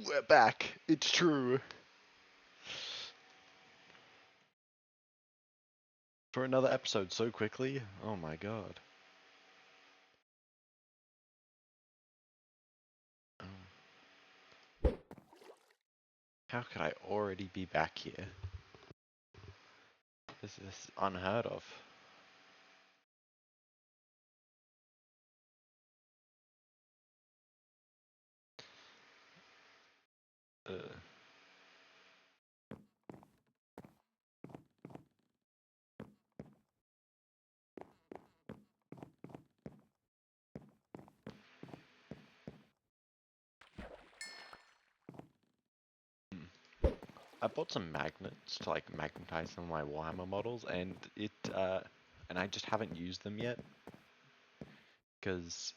We're back. It's true. For another episode so quickly? Oh my god. How could I already be back here? This is unheard of. Uh, I bought some magnets to like magnetize some of my Warhammer models, and and I just haven't used them yet because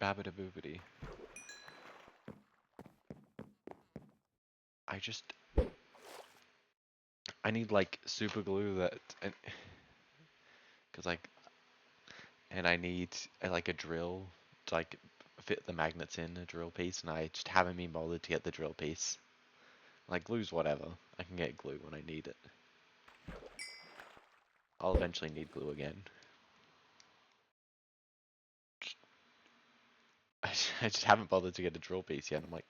babbida boobity. I just I need like super glue that, and because like, and I need like a drill to like fit the magnets in a drill piece, and I just haven't been bothered to get the drill piece. Like glue's whatever. I can get glue when I need it. I'll eventually need glue again. I just haven't bothered to get a drill piece yet. I'm like,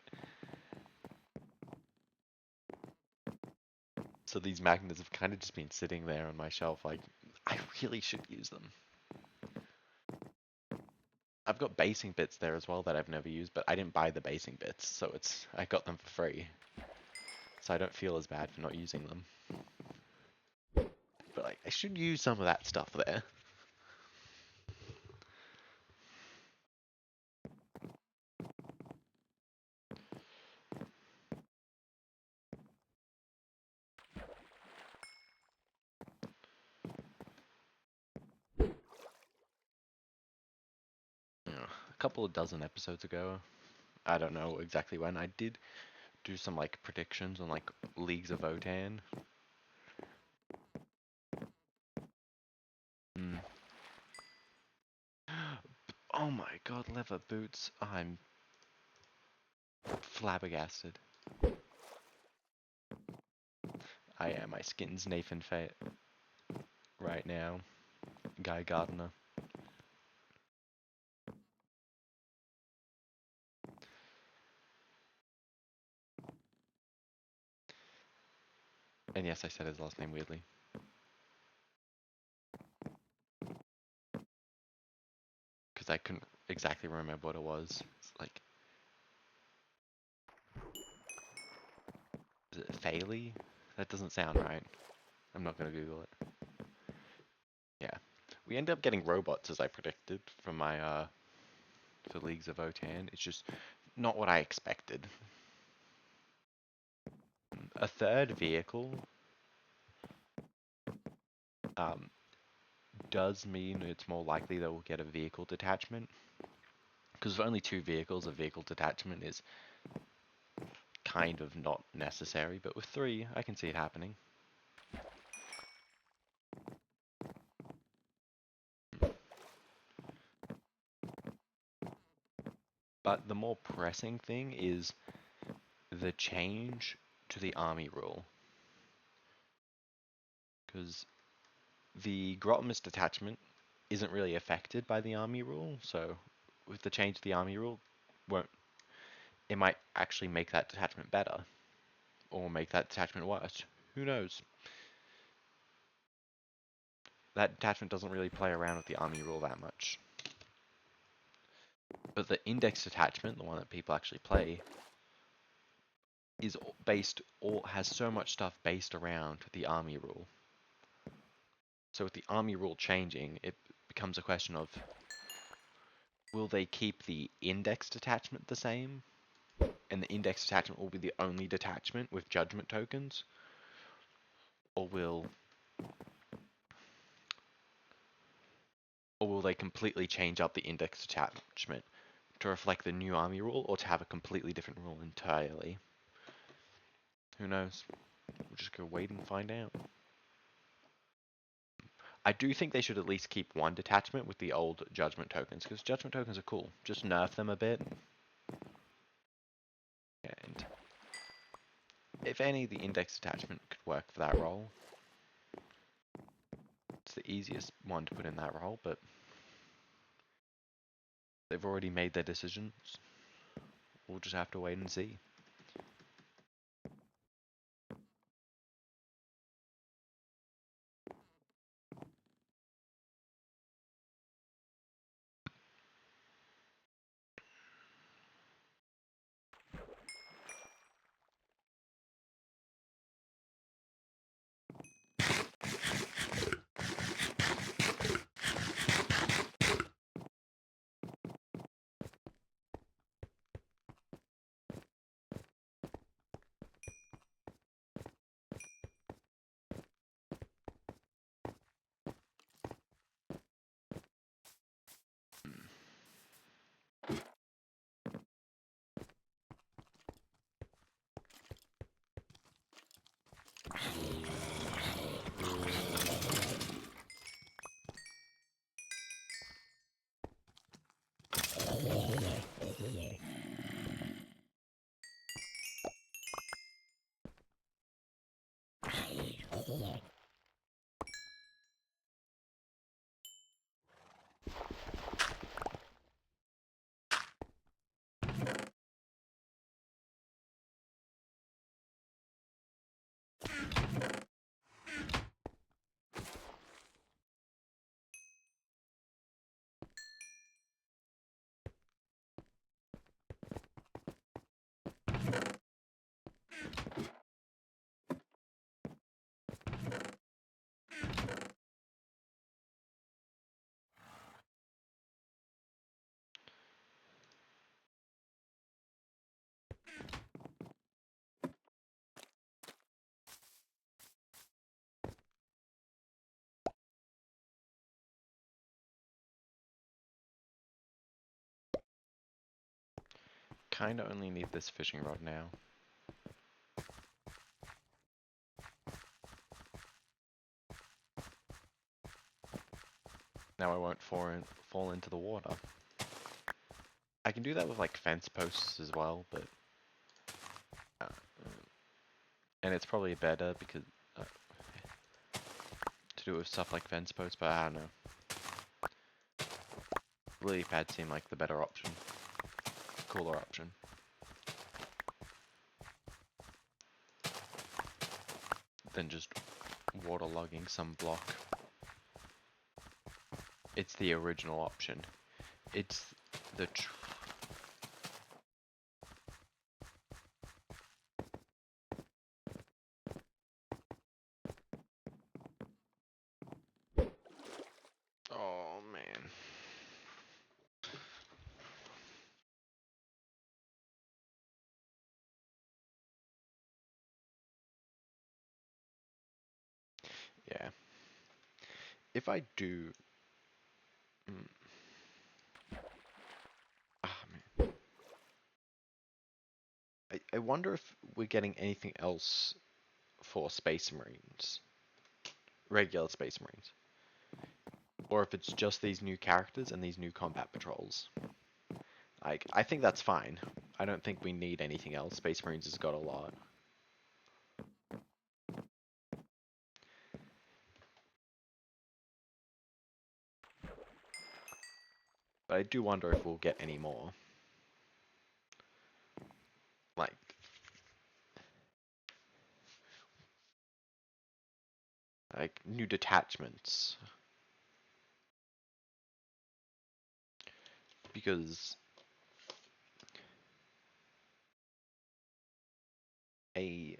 so these magnets have kind of just been sitting there on my shelf. Like, I really should use them. I've got basing bits there as well that I've never used, but I didn't buy the basing bits, so I got them for free. So I don't feel as bad for not using them. But like, I should use some of that stuff there. You know, a couple of dozen episodes ago, I don't know exactly when, I did do some like predictions on like Leagues of Votan. Mm. Oh my god, leather boots. I'm flabbergasted. I am. My skin's Nathan Fate right now. Guy Gardner. And yes, I said his last name weirdly. Because I couldn't exactly remember what it was. It's like, is it Faley? That doesn't sound right. I'm not going to Google it. Yeah. We ended up getting robots as I predicted for my, for Leagues of Votan. It's just not what I expected. A third vehicle um, does mean it's more likely that we'll get a vehicle detachment. Because with only two vehicles, a vehicle detachment is kind of not necessary. But with three, I can see it happening. But the more pressing thing is the change to the army rule. Because the Grottomist detachment isn't really affected by the army rule, so with the change to the army rule, won't it might actually make that detachment better, or make that detachment worse. Who knows? That detachment doesn't really play around with the army rule that much. But the index detachment, the one that people actually play, is based or has so much stuff based around the army rule. So with the army rule changing, it becomes a question of, will they keep the index detachment the same? And the index detachment will be the only detachment with judgment tokens? Or will they completely change up the index detachment to reflect the new army rule, or to have a completely different rule entirely? Who knows? We'll just go wait and find out. I do think they should at least keep one detachment with the old judgment tokens, because judgment tokens are cool. Just nerf them a bit. if any, the index attachment could work for that role. It's the easiest one to put in that role, but they've already made their decisions. We'll just have to wait and see. Kinda only need this fishing rod now. Now I won't fall into the water. I can do that with like fence posts as well, but uh, and it's probably better because uh, to do it with stuff like fence posts, but I don't know. Lily pads seem like the better option, cooler option. Than just waterlogging some block. It's the original option. It's the oh man. Yeah. If I do mm, man. I wonder if we're getting anything else for Space Marines. Regular Space Marines. Or if it's just these new characters and these new combat patrols. Like, I think that's fine. I don't think we need anything else. Space Marines has got a lot. But I do wonder if we'll get any more. Like new detachments. Because a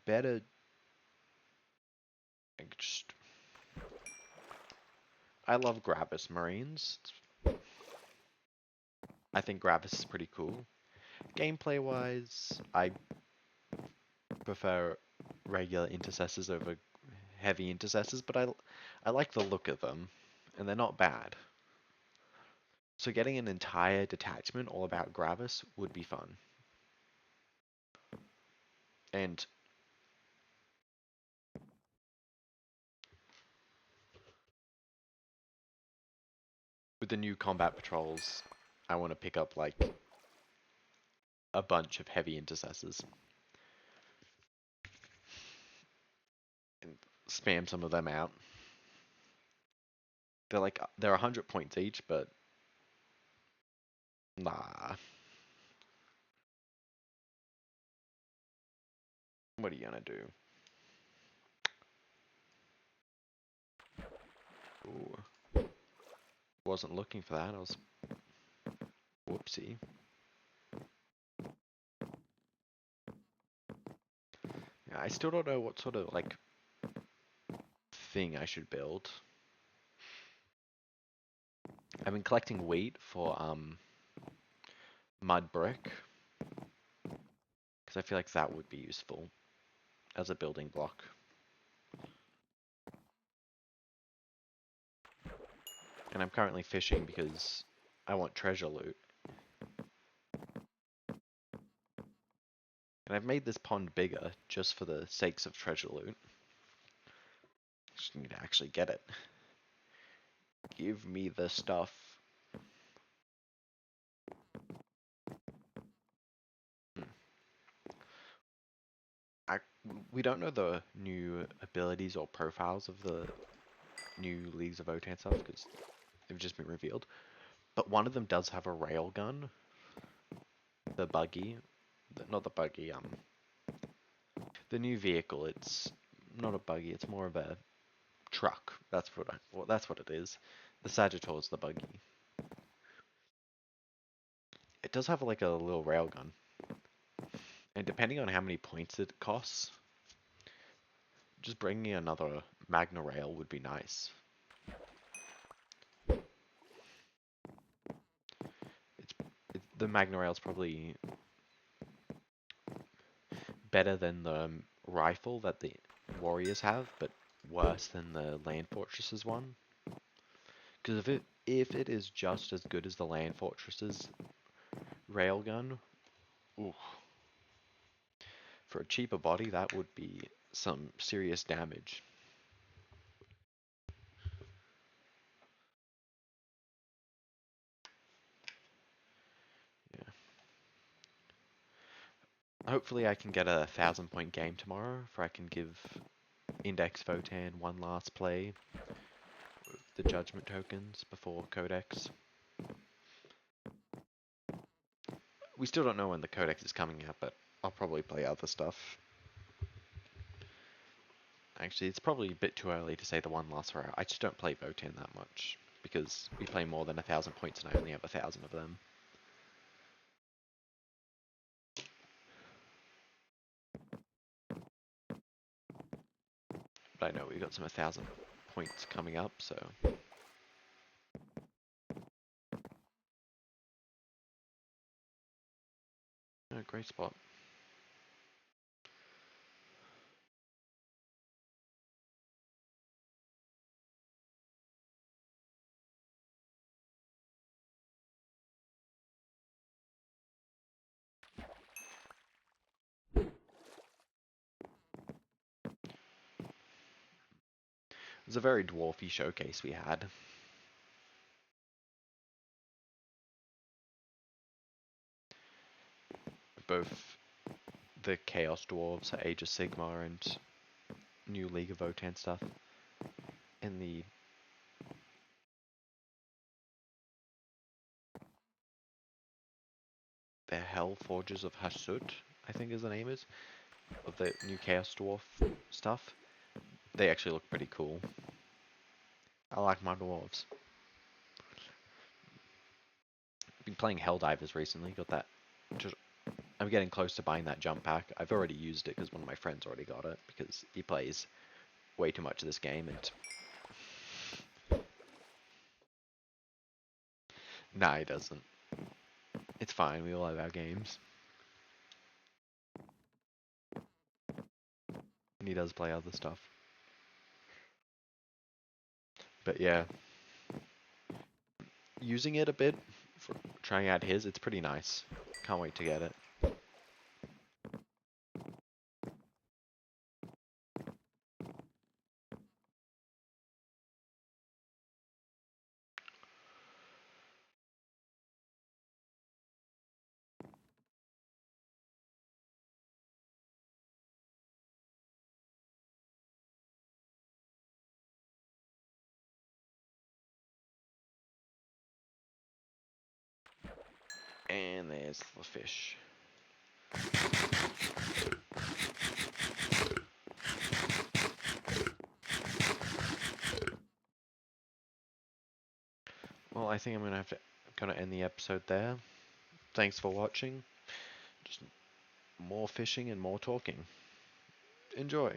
better like just I love Gravis Marines. I think Gravis is pretty cool. Gameplay wise, I prefer regular intercessors over heavy intercessors, but I like the look of them, and they're not bad. So getting an entire detachment all about Gravis would be fun. And with the new combat patrols, I want to pick up like a bunch of heavy intercessors and spam some of them out. They're 100 points each, but nah. What are you gonna do? Ooh, wasn't looking for that. I was whoopsie. Yeah, I still don't know what sort of like thing I should build. I've been collecting wheat for mud brick because I feel like that would be useful as a building block. And I'm currently fishing because I want treasure loot. And I've made this pond bigger just for the sakes of treasure loot. Just need to actually get it. Give me the stuff. Hmm. I, we don't know the new abilities or profiles of the new Leagues of Votann stuff because they've just been revealed. But one of them does have a railgun. The buggy. Not the buggy, the new vehicle. It's not a buggy, it's more of a truck. That's what it is. The Sagittor is the buggy. It does have like a little railgun. And depending on how many points it costs, just bringing another Magna Rail would be nice. It's, the Magna Rail is probably better than the rifle that the warriors have, but worse than the Land Fortresses one. Because if it is just as good as the Land Fortresses railgun, ooh, for a cheaper body that would be some serious damage. Yeah. Hopefully I can get a 1,000-point game tomorrow, for I can give Index Votann one last play with the judgment tokens before Codex. We still don't know when the Codex is coming out, but I'll probably play other stuff. Actually, it's probably a bit too early to say the one last row. I just don't play Votann that much, because we play more than 1,000 points and I only have 1,000 of them. But I know we've got some 1,000 points coming up, so... Oh, great spot. It was a very dwarfy showcase we had. Both the Chaos Dwarves, Age of Sigmar, and new League of Votann stuff. And the Hell Forges of Hasut, I think is the name is, of the new Chaos Dwarf stuff. They actually look pretty cool. I like my dwarves. Been playing Helldivers recently, got that. I'm getting close to buying that jump pack. I've already used it because one of my friends already got it, because he plays way too much of this game, and... Nah, he doesn't. It's fine, we all have our games. And he does play other stuff. But yeah, using it a bit, for trying out his, it's pretty nice. Can't wait to get it. And there's the fish. Well, I think I'm gonna end the episode there. Thanks for watching. Just more fishing and more talking. Enjoy.